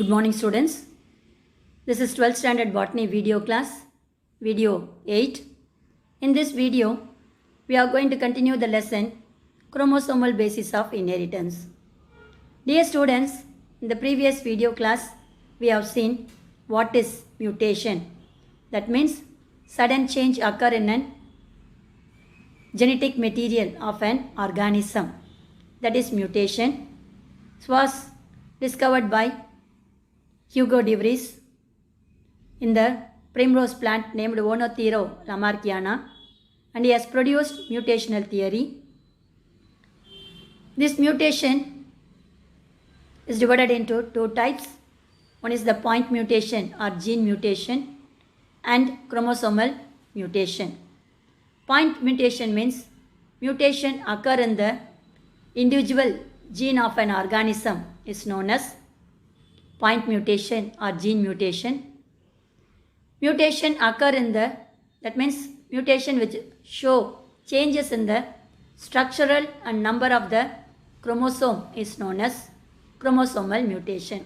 Good morning students. This is 12th standard botany video class, video 8. In this video, we are going to continue the lesson chromosomal basis of inheritance. Dear students, in the previous video class, we have seen what is mutation. That means sudden change occur in an genetic material of an organism. That is mutation. It was discovered by Hugo de Vries in the primrose plant named Oenothero lamarckiana, and he has produced mutational theory. This mutation is divided into two types. One is the point mutation or gene mutation and chromosomal mutation. Point mutation means mutation occur in the individual gene of an organism is known as point mutation or gene mutation. Mutation occur in the, that means mutation which show changes in the structural and number of the chromosome is known as chromosomal mutation.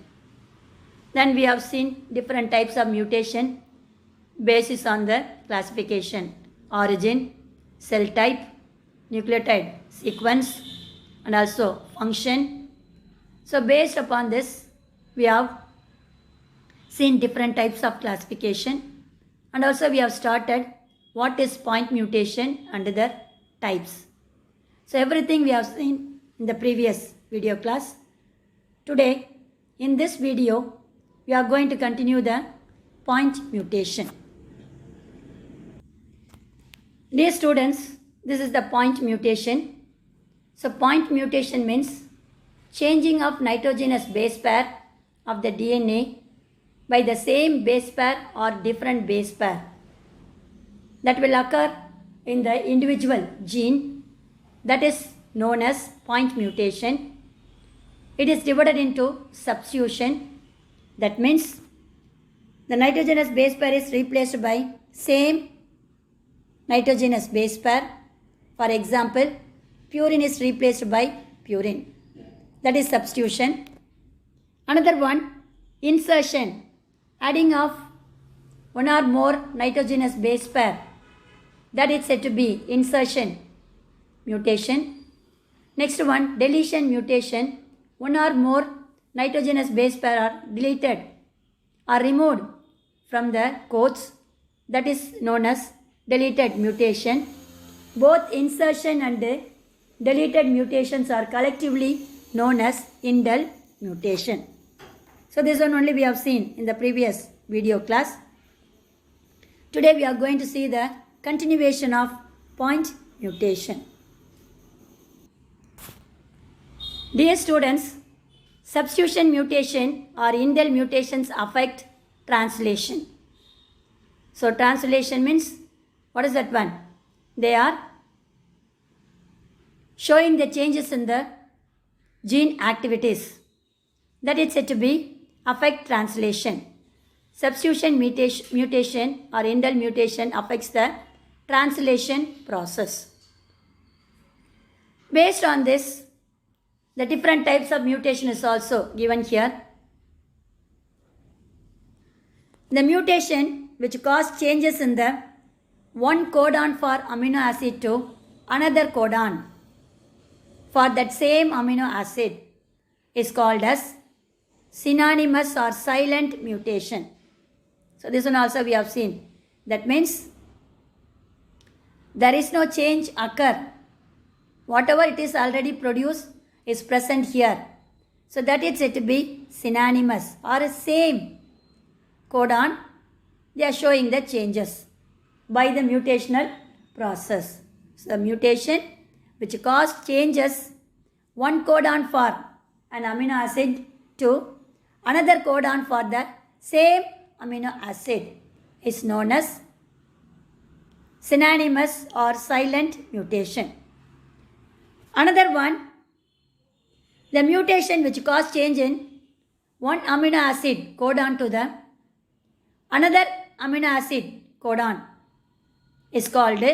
Then we have seen different types of mutation basis on the classification: origin, cell type, nucleotide sequence, and also function. So based upon this, we have seen different types of classification, and also we have started what is point mutation and their types. So everything we have seen in the previous video class. Today, in this video, we are going to continue the point mutation. Dear students, this is the point mutation. So point mutation means changing of nitrogenous base pair of the DNA by the same base pair or different base pair that will occur in the individual gene, that is known as point mutation. It is divided into substitution. That means the nitrogenous base pair is replaced by same nitrogenous base pair. For example, purine is replaced by purine. That is substitution. Another one, insertion, adding of one or more nitrogenous base pair. That is said to be insertion mutation. Next one, deletion mutation. One or more nitrogenous base pair are deleted or removed from the codes. That is known as deleted mutation. Both insertion and deleted mutations are collectively known as indel mutation. So this one only we have seen in the previous video class. Today we are going to see the continuation of point mutation. Dear students, substitution mutation or indel mutations affect translation. So translation means, what is that one? They are showing the changes in the gene activities. That is said to be affect translation. Substitution mutation or indel mutation affects the translation process. Based on this, the different types of mutation is also given here. The mutation which cause changes in the one codon for amino acid to another codon for that same amino acid is called as synonymous or silent mutation. So this one also we have seen. That means there is no change occur. Whatever it is already produced is present here. So that is said to be synonymous or same codon. They are showing the changes by the mutational process. So the mutation which cause changes one codon for an amino acid to another codon for the same amino acid is known as synonymous or silent mutation. Another one, the mutation which cause change in one amino acid codon to the another amino acid codon is called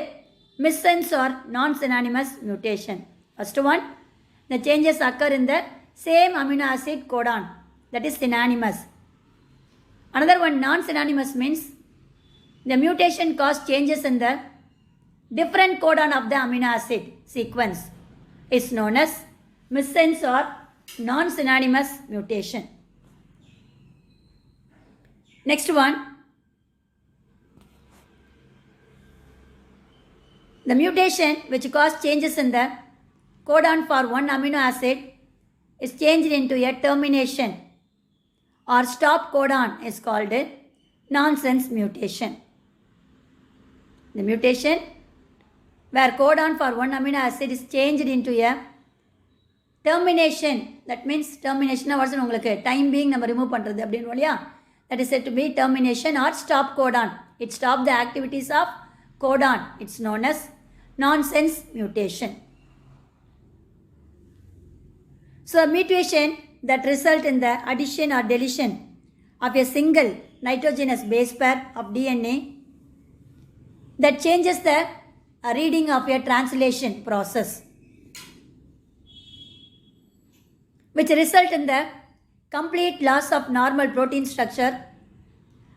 missense or non-synonymous mutation. First one, the changes occur in the same amino acid codon, that is synonymous. Another one, non-synonymous, means the mutation causes changes in the different codon of the amino acid sequence, is known as missense or non-synonymous mutation. Next one, the mutation which causes changes in the codon for one amino acid is changed into a termination or stop codon, is called a nonsense mutation. The mutation where codon for one amino acid is changed into a termination, that means termination was time being நம்ம remove பண்றது அப்படினு இல்லையா, that is said to be termination or stop codon. It stops the activities of codon. It's known as nonsense mutation. So a mutation that results in the addition or deletion of a single nitrogenous base pair of DNA that changes the reading of a translation process, which result in the complete loss of normal protein structure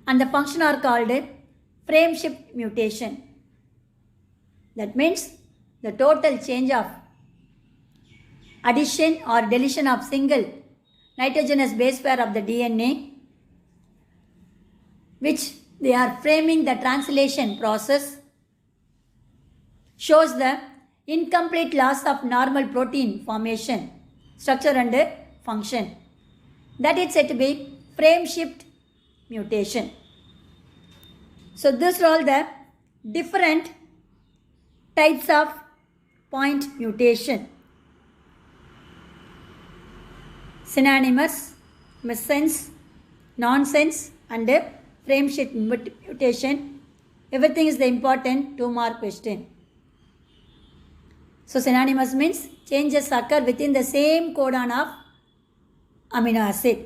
and the function are called frame shift mutation. That means the total change of addition or deletion of single nitrogenous base pair of the DNA, which they are framing the translation process, shows the incomplete loss of normal protein formation, structure and function. That is said to be frame shift mutation. So these are all the different types of point mutation: synonymous, missense, nonsense and frame shift mutation. Everything is the important 2-mark question. So synonymous means changes occur within the same codon of amino acid.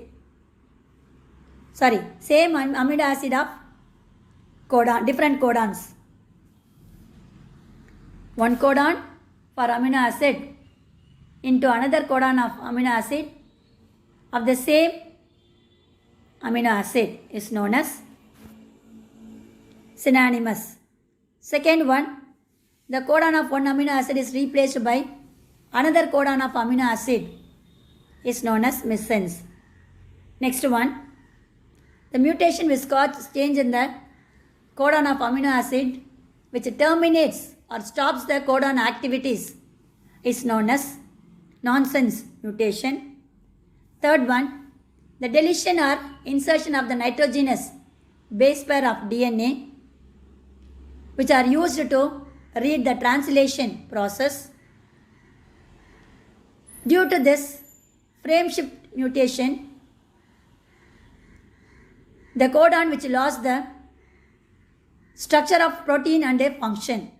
Same amino acid of codon, different codons. One codon for amino acid into another codon of amino acid of the same amino acid is known as synonymous. Second one, the codon of one amino acid is replaced by another codon of amino acid is known as missense. Next one, the mutation which causes change in the codon of amino acid which terminates or stops the codon activities is known as nonsense mutation. Third one, the deletion or insertion of the nitrogenous base pair of DNA which are used to read the translation process. Due to this frame shift mutation, the codon which lost the structure of protein and a function,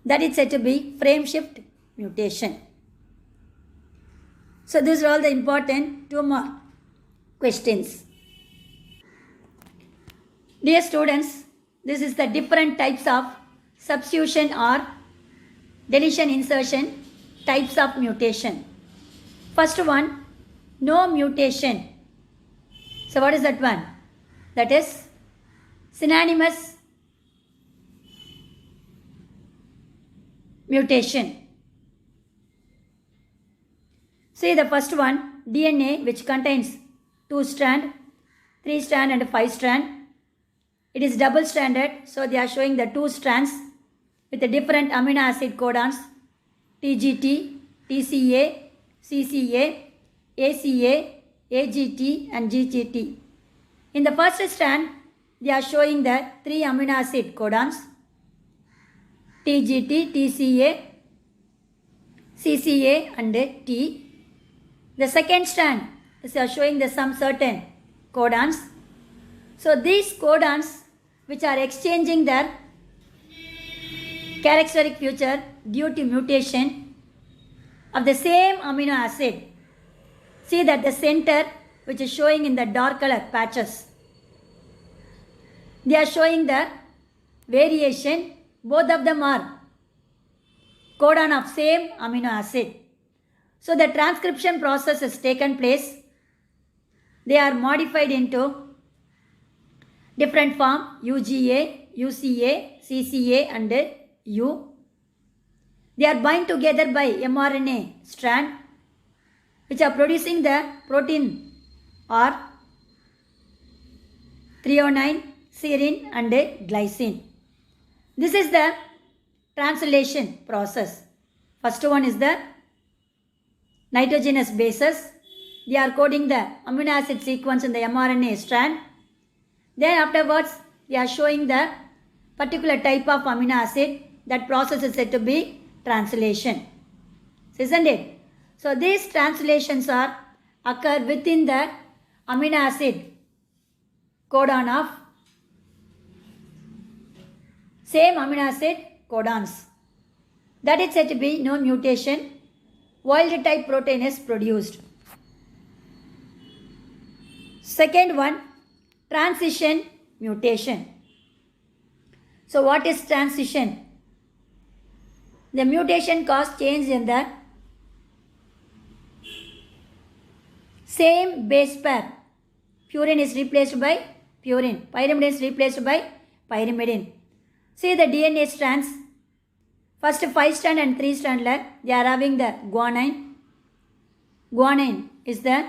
that is said to be frame shift mutation. So these are all the important 2-mark questions. Dear students, this is the different types of substitution or deletion insertion types of mutation. First one, no mutation. So what is that one? That is synonymous mutation. See the first one, DNA which contains 2 strand, 3 strand and 5 strand. It is double stranded, so they are showing the 2 strands with the different amino acid codons TGT, TCA, CCA, ACA, AGT and GGT. In the first strand, they are showing the 3 amino acid codons TGT, TCA, CCA and T. The second strand is showing the some certain codons. So these codons which are exchanging their characteristic feature due to mutation of the same amino acid. See that the center which is showing in the dark color patches, they are showing the variation. Both of them are codon of same amino acid. So the transcription process has taken place. They are modified into different form UGA, UCA, CCA and U. They are bind together by mRNA strand which are producing the protein or threonine, serine and glycine. This is the translation process. First one is the nitrogenous bases. They are coding the amino acid sequence in the mRNA strand. Then afterwards, they are showing the particular type of amino acid. That process is said to be translation. Isn't it? So these translations are occur within the amino acid codon of same amino acid codons. That is said to be no mutation. Wild type protein is produced. Second one, transition mutation. So what is transition? The mutation causes change in the same base pair. Purine is replaced by purine. Pyrimidine is replaced by pyrimidine. See the DNA strands. First 5 strand and 3 strand, they are having the guanine. Guanine is the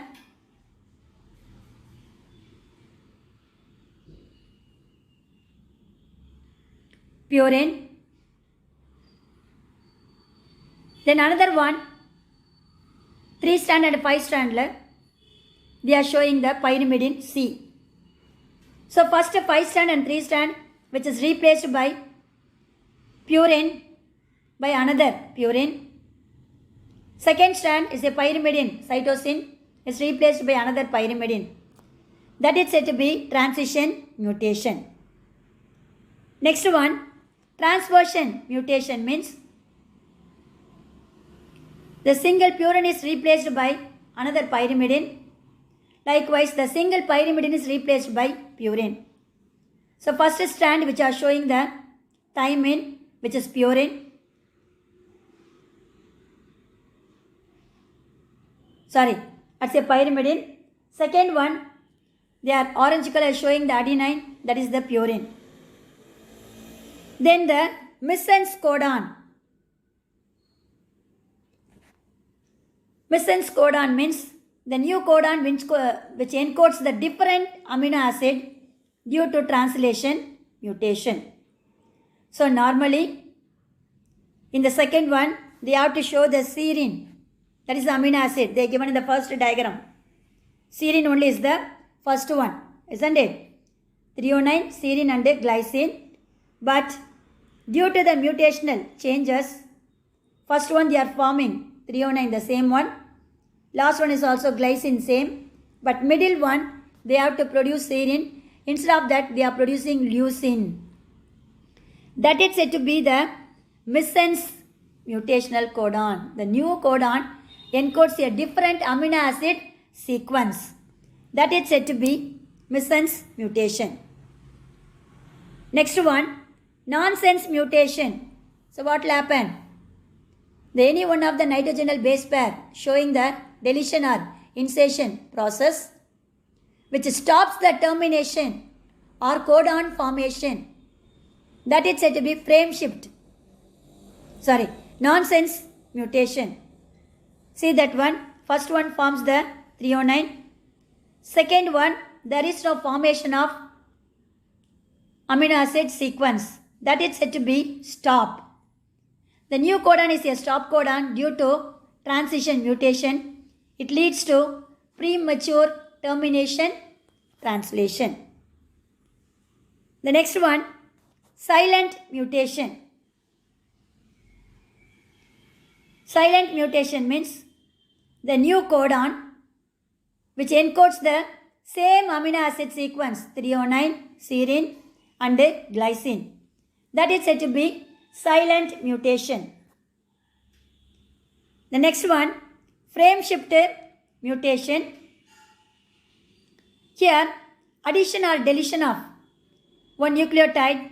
purine. Then another one, 3 strand and 5 strand, they are showing the pyrimidine C. So first 5 strand and 3 strand which is replaced by purine by another purine. Second strand is a pyrimidine, cytosine is replaced by another pyrimidine. That is said to be transition mutation. Next one, transversion mutation means the single purine is replaced by another pyrimidine. Likewise, the single pyrimidine is replaced by purine. So first strand which are showing the thymine which is purine. That's a pyrimidine. Second one, they are orange color showing the adenine, that is the purine. Then the missense codon. Missense codon means the new codon which encodes the different amino acid due to translation mutation. So normally in the second one they have to show the serine, that is the amino acid they are given in the first diagram. Serine only is the first one, isn't it? Threonine, serine and glycine. But due to the mutational changes, first one they are forming threonine, the same one. Last one is also glycine, same. But middle one, they have to produce serine. Instead of that, they are producing leucine. That is said to be the missense mutational codon. The new codon encodes a different amino acid sequence. That is said to be missense mutation. Next one, nonsense mutation. So what will happen? Any one of the nitrogenal base pair showing the deletion or insertion process which stops the termination or codon formation. That is said to be nonsense mutation. See that one. First one forms the threonine. Second one, there is no formation of amino acid sequence. That is said to be stop. The new codon is a stop codon due to transition mutation. It leads to premature termination translation. The next one, silent mutation. Silent mutation means the new codon which encodes the same amino acid sequence, threonine, serine and glycine. That is said to be silent mutation. The next one, frame shifter mutation. Here, addition or deletion of one nucleotide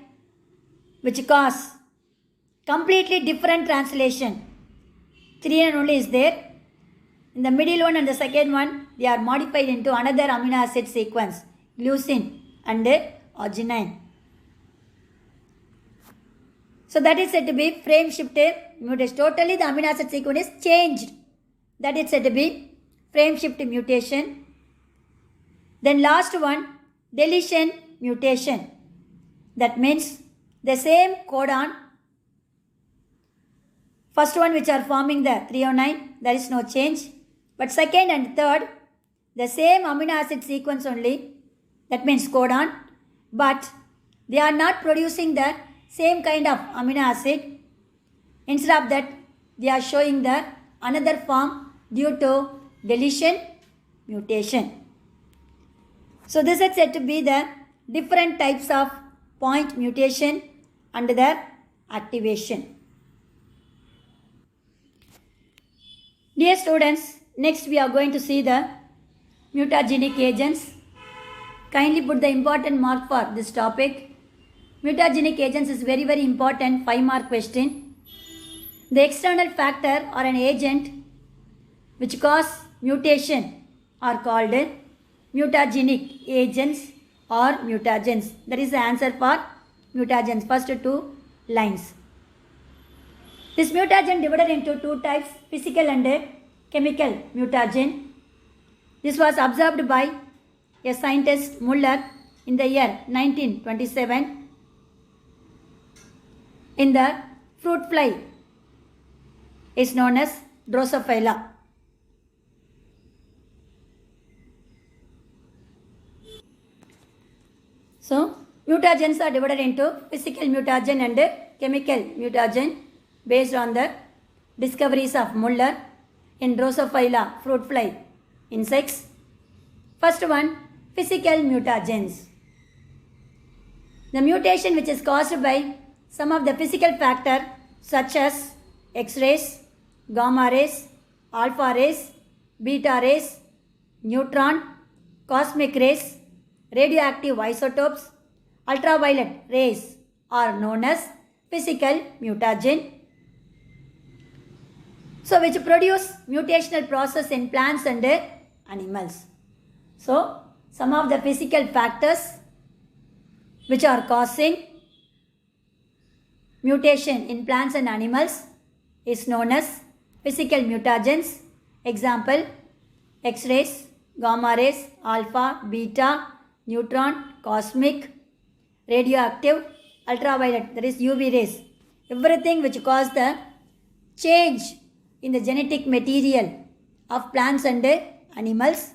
which cause completely different translation. Threonine only is there. In the middle one and the second one, they are modified into another amino acid sequence, leucine and arginine. So that is said to be frame shift mutation. Totally the amino acid sequence is changed. That is said to be frame shift mutation. Then last one, deletion mutation. That means the same codon, first one which are forming the 309, there is no change. But second and third, the same amino acid sequence only, that means codon, but they are not producing the same kind of amino acid. Instead of that, they are showing the another form due to deletion mutation. So this is said to be the different types of point mutation and their activation. Dear students, next we are going to see the mutagenic agents. Kindly put the important mark for this topic. Mutagenic agents is very important 5-mark question. The external factor or an agent which cause mutation are called mutagenic agents or mutagens. That is the answer for mutagens, first 2 lines. This mutagen divided into 2 types, physical and chemical mutagen. This was observed by a scientist Muller in the year 1927 in the fruit fly is known as Drosophila. So, mutagens are divided into physical mutagen and chemical mutagen based on the discoveries of Muller in Drosophila fruit fly insects. First one, physical mutagens. The mutation which is caused by some of the physical factor such as X-rays, gamma rays, alpha rays, beta rays, neutron, cosmic rays, radioactive isotopes, ultraviolet rays are known as physical mutagen. So which produce mutational process in plants and animals. So some of the physical factors which are causing mutation in plants and animals is known as physical mutagens. Example, X-rays, gamma rays, alpha, beta, neutron, cosmic, radioactive, ultraviolet, that is UV rays. Everything which cause the change in the genetic material of plants and animals,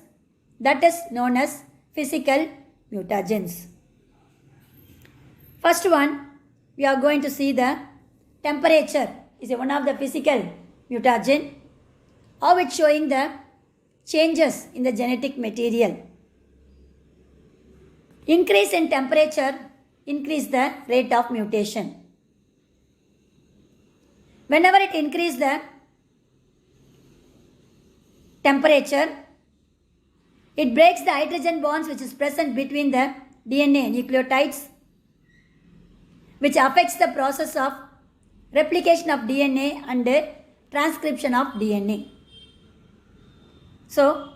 that is known as physical mutagens. First one, we are going to see the temperature is one of the physical mutagen. How it's showing the changes in the genetic material. Increase in temperature increase the rate of mutation. Whenever it increases the temperature, it breaks the hydrogen bonds which is present between the DNA nucleotides, which affects the process of replication of DNA and transcription of DNA. So,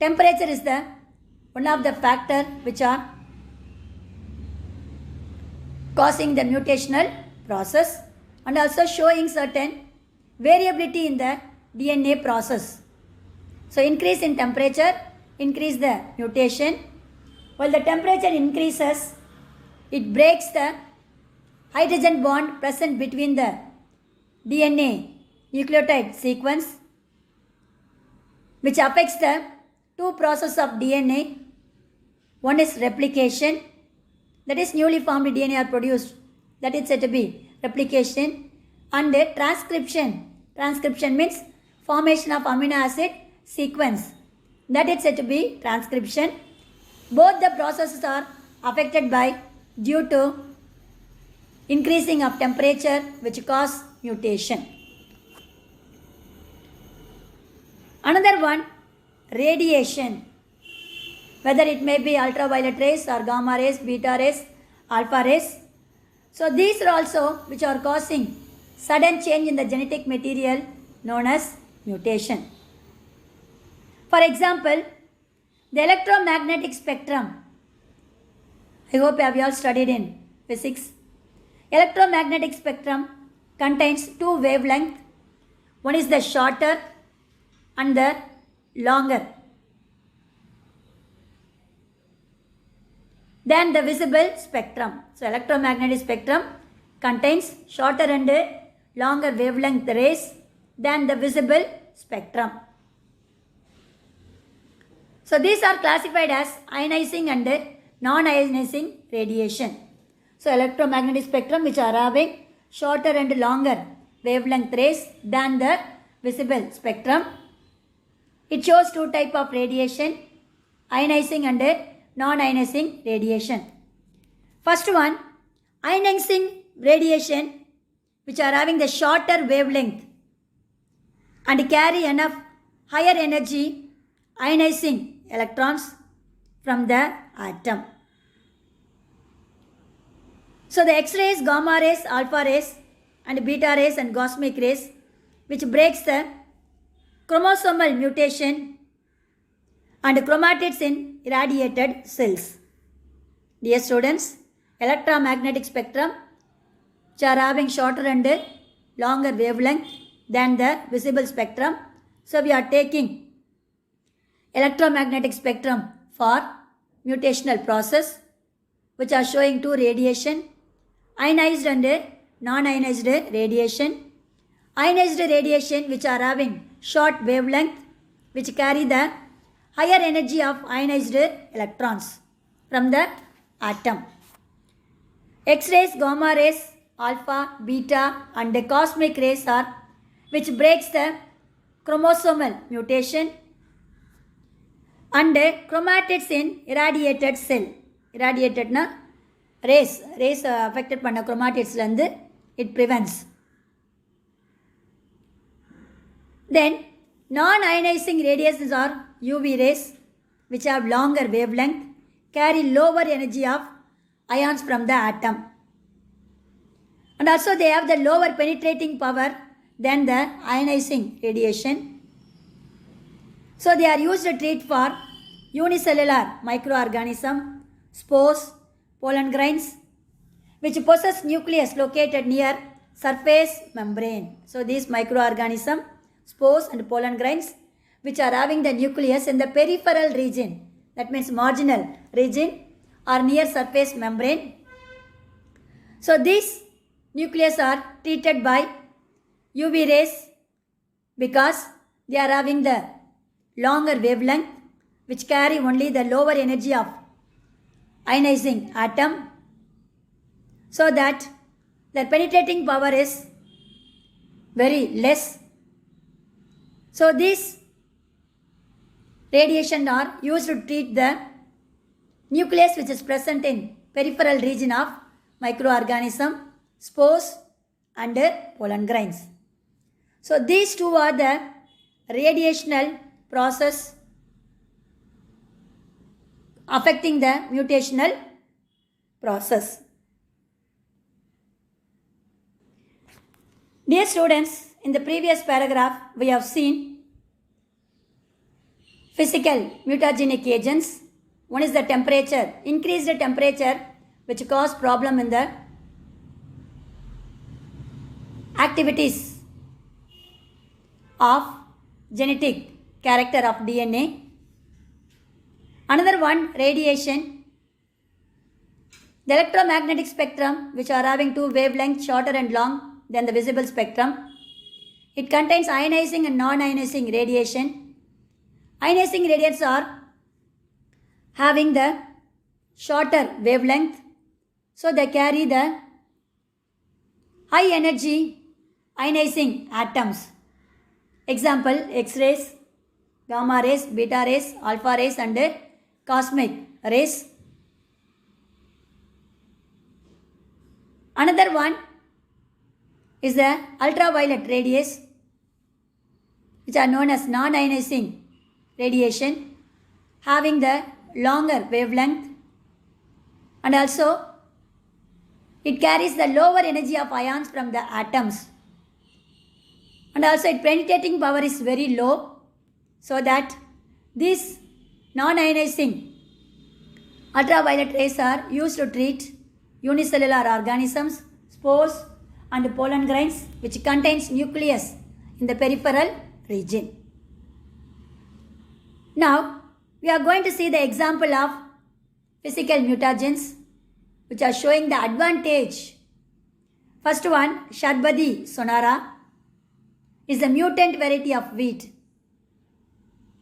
temperature is the one of the factor which are causing the mutational process and also showing certain variability in the DNA process. So, increase in temperature increase the mutation. While the temperature increases, it breaks the hydrogen bond present between the DNA nucleotide sequence, which affects the two processes of DNA. One is replication, that is newly formed DNA are produced, that is said to be replication, and transcription. Transcription means formation of amino acid sequence, that is said to be transcription. Both the processes are affected by due to increasing of temperature which cause mutation. Another one, radiation, whether it may be ultraviolet rays or gamma rays, beta rays, alpha rays. So these are also which are causing sudden change in the genetic material known as mutation. For example, the electromagnetic spectrum I hope you have all studied in physics. Electromagnetic spectrum contains two wavelengths. One is the shorter and the longer than the visible spectrum. So electromagnetic spectrum contains shorter and longer wavelength rays than the visible spectrum. So these are classified as ionizing and non-ionizing radiation. So electromagnetic spectrum which are having shorter and longer wavelength rays than the visible spectrum. It shows two types of radiation, ionizing and non-ionizing radiation. First one, ionizing radiation which are having the shorter wavelength and carry enough higher energy ionizing electrons from the atom. So the X-rays, gamma rays, alpha rays and beta rays and cosmic rays which breaks the chromosomal mutation and chromatids in irradiated cells. Dear students, electromagnetic spectrum which are having shorter and longer wavelength than the visible spectrum. So we are taking electromagnetic spectrum for mutational process which are showing two radiation, ionized and non-ionized radiation. Ionized radiation which are having short wavelength which carry the higher energy of ionized electrons from the atom. X-rays, gamma rays, alpha, beta and the cosmic rays are which breaks the chromosomal mutation and chromatids in irradiated cell. Irradiated na rays affected panna chromatids lande it prevents. Then non-ionizing radiations are UV rays which have longer wavelength, carry lower energy of ions from the atom. And also they have the lower penetrating power than the ionizing radiation. So they are used to treat for unicellular microorganism, spores, pollen grains which possess nucleus located near surface membrane. So these microorganisms, spores and pollen grains which are having the nucleus in the peripheral region, that means marginal region or near surface membrane. So these nucleus are treated by UV rays because they are having the longer wavelength which carry only the lower energy of ionizing atom, so that their penetrating power is very less. So these radiation are used to treat the nucleus which is present in peripheral region of microorganism, spores and pollen grains. So these two are the radiational process affecting the mutational process. Dear students, in the previous paragraph we have seen physical mutagenic agents. One is the temperature, increased temperature which cause problem in the activities of genetic character of DNA. Another one, radiation. The electromagnetic spectrum which are having two wavelengths shorter and long than the visible spectrum. It contains ionizing and non-ionizing radiation. Ionizing radiations are having the shorter wavelength, so they carry the high energy ionizing atoms. Example, X-rays, gamma rays, beta rays, alpha rays and cosmic rays. Another one is the ultraviolet rays which are known as non-ionizing radiation, having the longer wavelength and also it carries the lower energy of ions from the atoms, and also its penetrating power is very low, so that these non-ionizing Ultraviolet rays are used to treat unicellular organisms, spores and pollen grains which contains nucleus in the peripheral region. Now, we are going to see the example of physical mutagens which are showing the advantage. First one, Sharbadi sonara is a mutant variety of wheat.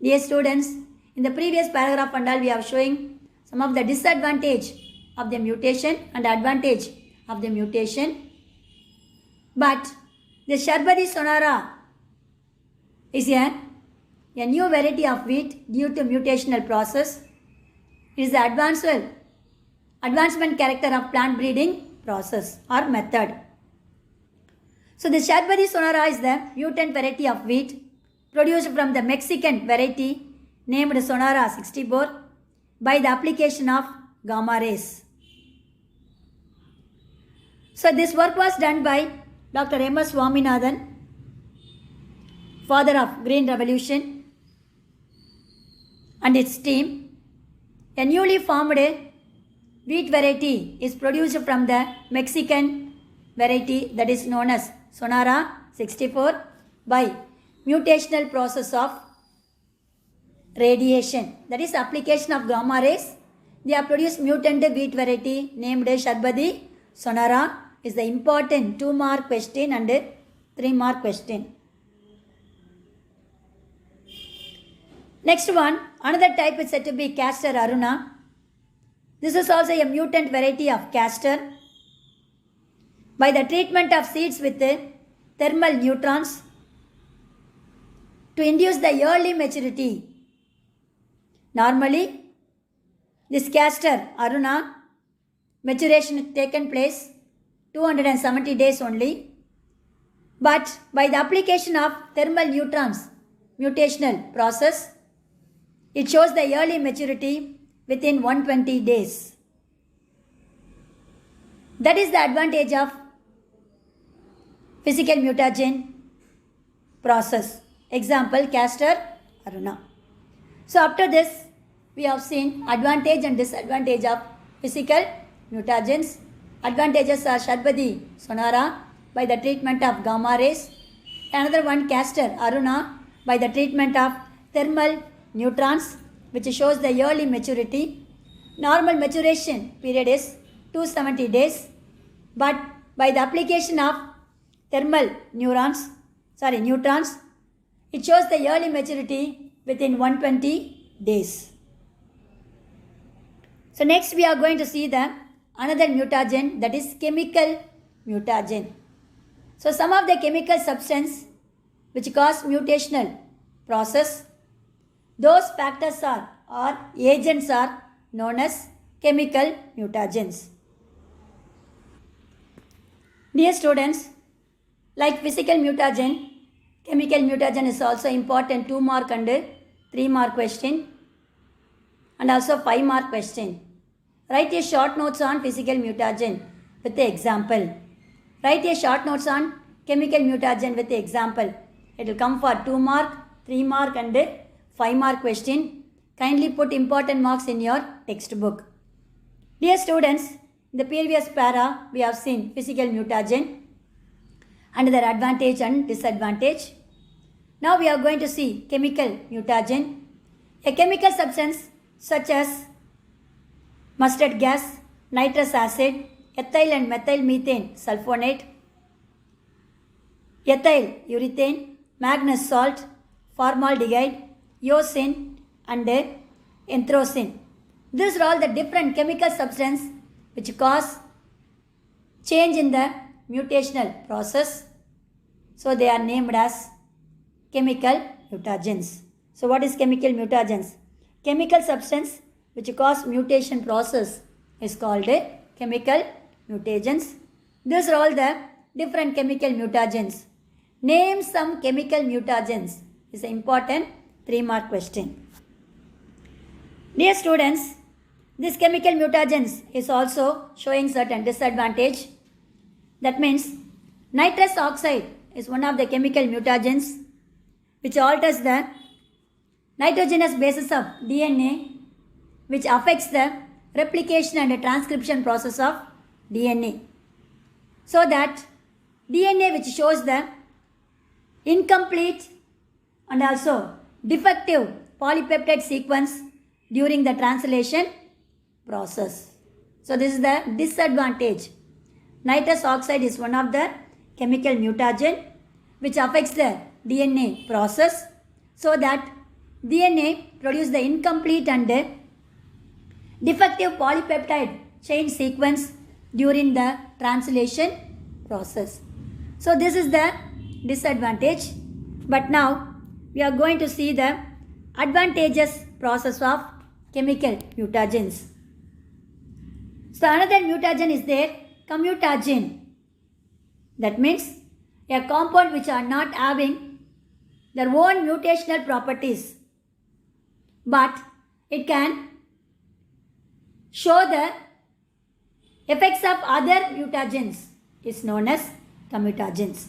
Dear students, in the previous paragraph and all we are showing some of the disadvantage of the mutation and advantage of the mutation. But the Sharbadi sonara is a new variety of wheat due to mutational process. It is the advancement character of plant breeding process or method. So the Sharbadi sonara is the mutant variety of wheat produced from the Mexican variety named Sonara 64 by the application of gamma rays. So this work was done by Dr. M.S. Swaminathan, father of Green Revolution, and its team. A newly formed wheat variety is produced from the Mexican variety that is known as Sonara 64 by mutational process of radiation, that is application of gamma rays. They have produced mutant wheat variety named Sharbadi sonara. Is the important 2-mark question and 3-mark question. Next one, another type is said to be Castor aruna. This is also a mutant variety of castor. By the treatment of seeds with thermal neutrons to induce the early maturity. Normally, this Castor aruna maturation taken place 270 days only. But by the application of thermal neutrons mutational process, it shows the early maturity within 120 days. That is the advantage of physical mutagen process. Example, Castor aruna. So after this, we have seen advantage and disadvantage of physical mutagens. Advantages are Sharbadi sonara by the treatment of gamma rays. Another one, Castor aruna by the treatment of thermal neutrons, which shows the early maturity. Normal maturation period is 270 days, but by the application of thermal neutrons, it shows the early maturity within 120 days. So next we are going to see the another mutagen, that is chemical mutagen. So some of the chemical substance which cause mutational process, those factors or agents are known as chemical mutagens. Dear students, like physical mutagen, chemical mutagen is also important 2-mark and 3-mark question and also 5-mark question. Write a short notes on physical mutagen with the example. Write a short notes on chemical mutagen with the example. It will come for 2-mark, 3-mark and 5-mark question. Kindly put important marks in your textbook. Dear students, in the previous para we have seen physical mutagen and their advantage and disadvantage. Now we are going to see chemical mutagen. A chemical substance such as mustard gas, nitrous acid, ethyl and methyl methane sulfonate, ethyl urethane, manganese salt, formaldehyde, eosin and anthracene. These are all the different chemical substances which cause change in the mutational process. So they are named as chemical mutagens. So what is chemical mutagens? Chemical substance which cause mutation process is called a chemical mutagens. These are all the different chemical mutagens. Name some chemical mutagens is an important 3-mark question. Dear students, this chemical mutagens is also showing certain disadvantage. That means nitrous oxide is one of the chemical mutagens which alters the nitrogenous basis of DNA, which affects the replication and transcription process of DNA. So that DNA which shows the incomplete and also defective polypeptide sequence during the translation process. So this is the disadvantage. Nitrous oxide is one of the chemical mutagen which affects the DNA process, so that DNA produce the incomplete and defective polypeptide chain sequence during the translation process. So this is the disadvantage. But now we are going to see the advantageous process of chemical mutagens. So another mutagen is there, commutagen. That means a compound which are not having their own mutational properties, but it can show the effects of other mutagens, is known as commutagens.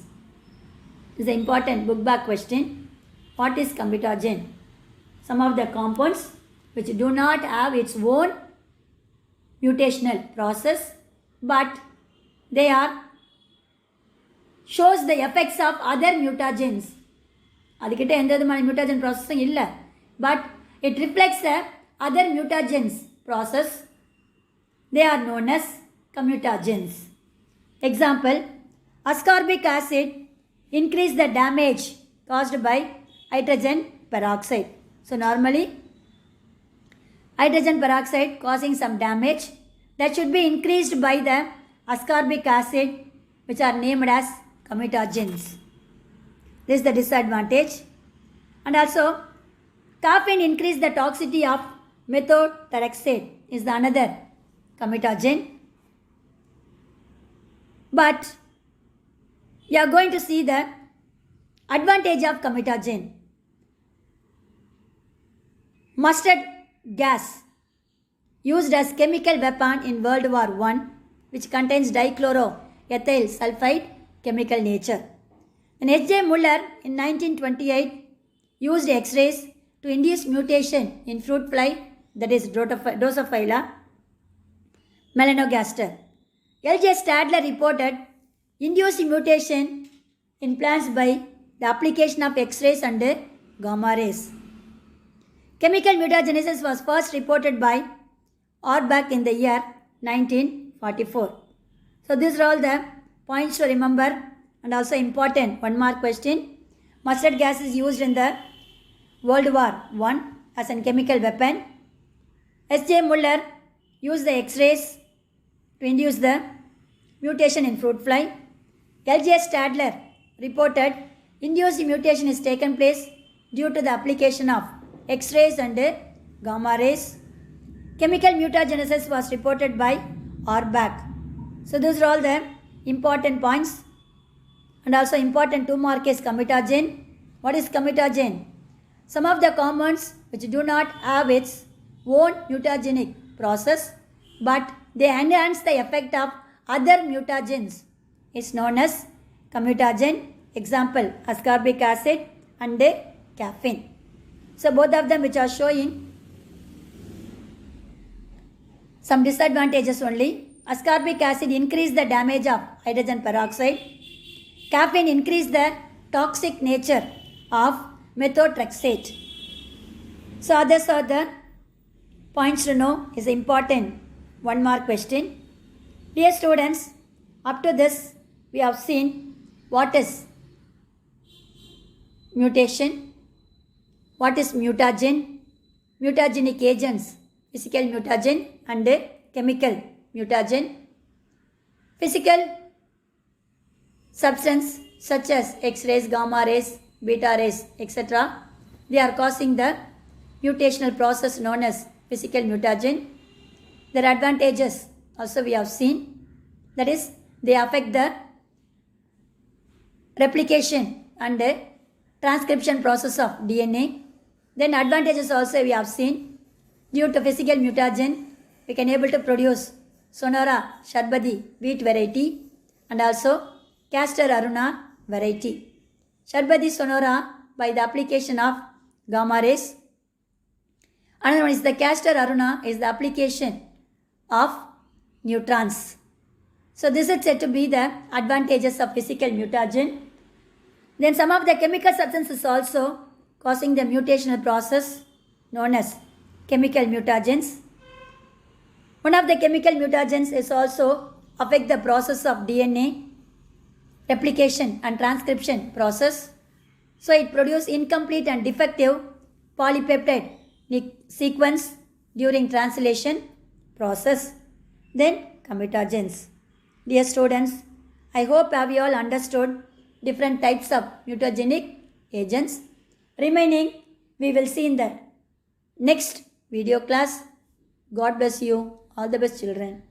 This is an important book back question. What is commutagen? Some of the compounds which do not have its own mutational process, but they are shows the effects of other mutagens. அதுக்கிட்ட எந்த விதமான mutagen processing இல்லை, but it reflects the other mutagens process. They are known as commutagens. Example, ascorbic acid increase the damage caused by hydrogen peroxide. So normally hydrogen peroxide causing some damage, that should be increased by the ascorbic acid, which are named as commutagens. This is the disadvantage. And also caffeine increase the toxicity of methotrexate, is the another commutagen. But you are going to see the advantage of commutagen. Mustard gas used as chemical weapon in World War I, which contains dichloroethyl sulfide chemical nature. And H.J. Muller in 1928 used X-rays to induce mutation in fruit fly, that is Drosophila melanogaster. L.J. Stadler reported induced mutation in plants by the application of X-rays and gamma rays. Chemical mutagenesis was first reported by Orbach in the year 1944. So these are all the points to remember, and also important one mark question. Mustard gas is used in the World War I as a chemical weapon. H.J. Muller used the X-rays to induce the mutation in fruit fly. L.J. Stadler reported induced mutation is taken place due to the application of X-rays and gamma rays. Chemical mutagenesis was reported by Orbach. So those are all the important points. And also important 2 mark is commutagen. What is commutagen? Some of the compounds which do not have its own mutagenic process, but they enhance the effect of other mutagens, is known as commutagen. Example, ascorbic acid and caffeine. So both of them which are showing some disadvantages only. Ascorbic acid increase the damage of hydrogen peroxide. Caffeine increase the toxic nature of methotrexate. So others are the points to know, is important 1 mark question. Dear students, up to this we have seen what is mutation, what is mutagen, mutagenic agents, physical mutagen and chemical mutagen. Physical substance such as X-rays, gamma rays, beta rays, etc. They are causing the mutational process known as physical mutagen. Their advantages also we have seen, that is they affect the replication and transcription process of DNA. Then advantages also we have seen, due to physical mutagen we can able to produce Sonora Sharbadi wheat variety and also Castor Aruna variety. Sharbadi Sonora by the application of gamma rays. Another one is the Castor Aruna is the application of neutrons. So this is said to be the advantages of physical mutagen. Then some of the chemical substances also causing the mutational process known as chemical mutagens. One of the chemical mutagens is also affect the process of DNA replication and transcription process. So it produces incomplete and defective polypeptide sequence during translation process. Then commutagens. Dear students, I hope have you all understood different types of mutagenic agents. Remaining we will see in the next video class. God bless you. All the best, children.